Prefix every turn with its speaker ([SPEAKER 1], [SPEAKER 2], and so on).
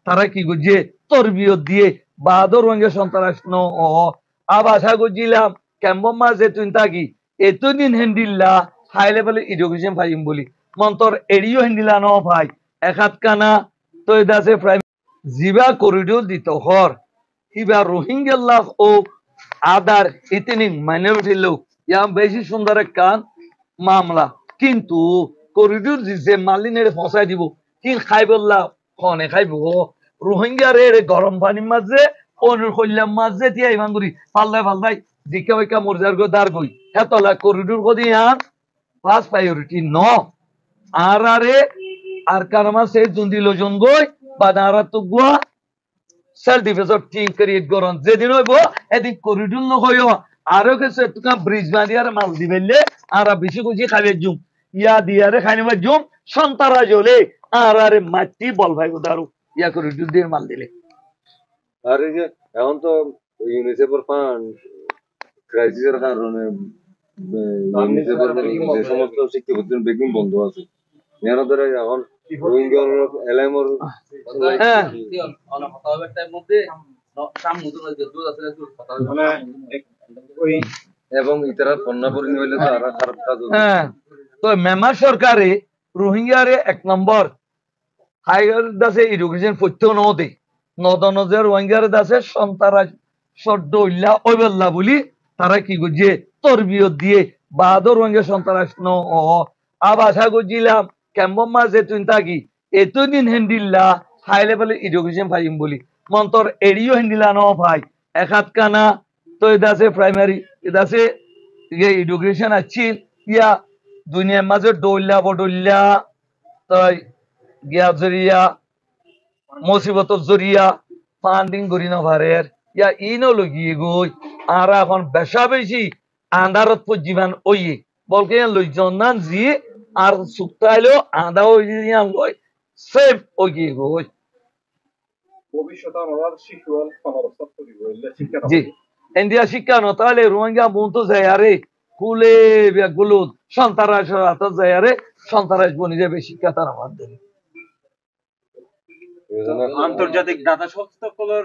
[SPEAKER 1] তারা কি করছে তরবিয়ত দিয়ে বাহাদুর রঙের সন্ত্রাস ন আবার আশা করছিলাম কেমন মাঝে তুই থাকি এতদিন হেন্ডিল্লা হাই লেভেল এডুকেশন পাইম বলি মন্তর এড়িও হেন্ডিলা ন ভাই এক হাত কানা তো দাসে প্রাইম জিবা করিডোর দিত হর হিবা রোহিঙ্গা ও আদার ইতিনিং মাইনরিটি লোক ইয়া বেশি সুন্দর এক কান মামলা কিন্তু করিডোর দিছে মালিনের ফসাই দিব কি খাইবল্লা খনে খাইব রোহিঙ্গা রে গরম পানির মাঝে অনুর কল্যাণ মাঝে তিয়া ইমান করি পাল্লাই পাল্লাই জিকা বাইকা মর্যার গো দার গই হেতলা করিডোর কদি আন ফার্স্ট প্রায়োরিটি ন আর আরে আর কারমা সে জুন্দিল জন গই বা দাঁড়া তো গুয়া সেলফ ডিফেন্সর টিম ক্রিয়েট করন যেদিন হইব এদিন করিডোর ন হইও আরো কিছু একটু ব্রিজ বাঁধিয়ার মাল দিবেলে আর বেশি কুচি খাবে জুম ইয়া দিয়ারে খাইনিবা জুম সন্তারা জ্বলে আর আরে মাটি বল ভাই দারু ইয়া করিডোর দিয়ে মাল দিলে
[SPEAKER 2] আর এই যে এখন তো ইউনিসেফের ফান্ড ক্রাইসিসের কারণে ইউনিসেফের যে সমস্ত শিক্ষা প্রতিষ্ঠান বেগুন বন্ধ আছে এরা ধরে এখন রোহিঙ্গা এলাইমর এবং ইতারা পণ্য পরিণী হইলে তো আর খারাপ কাজ
[SPEAKER 1] তো মেম্বার সরকারে রোহিঙ্গারে এক নম্বর হাইগার দাসে এডুকেশন পড়তে নদে নদনজের রোহিঙ্গার দাসে সন্তারা সদ্য ইল্লা ওইবল্লা বলি তারা কি করছে তরবিয়ত দিয়ে বাহাদুর রঙের সন্ত্রাস ন আবার আশা করছিলাম কেমন মাঝে তুই থাকি এতদিন হেন্ডিল্লা হাই লেভেল এডুকেশন পাইম বলি মন্তর এড়িও হেন্ডিলা ন ভাই এক হাত কানা তো দাসে প্রাইমারি দাসে এডুকেশন আছিল ইয়া দুনিয়ার মাঝে ডইল্লা বডইল্লা তাই গিয়া জরিয়া মুসিবত জরিয়া ফান্ডিং করি না ভারের ইয়া ইনো লগিয়ে গই আর এখন বেশা বেশি আন্দারত জীবন ওইয়ে বলকে লইজন না জি আর সুক্তাইলো আন্দা ওই লই সেম ওইয়ে গই
[SPEAKER 3] ভবিষ্যতে আমার শিশু অবস্থা তৈরি হইলে শিক্ষা
[SPEAKER 1] জি ইন্ডিয়া শিক্ষা ন তাহলে রোহিঙ্গা বন্ধু যায় আরে কুলে গুলো সন্তারাস যায় আরে সন্তারাস বনি যাবে শিক্ষা তার মাধ্যমে
[SPEAKER 3] আন্তর্জাতিক দাতা সংস্থাগুলোর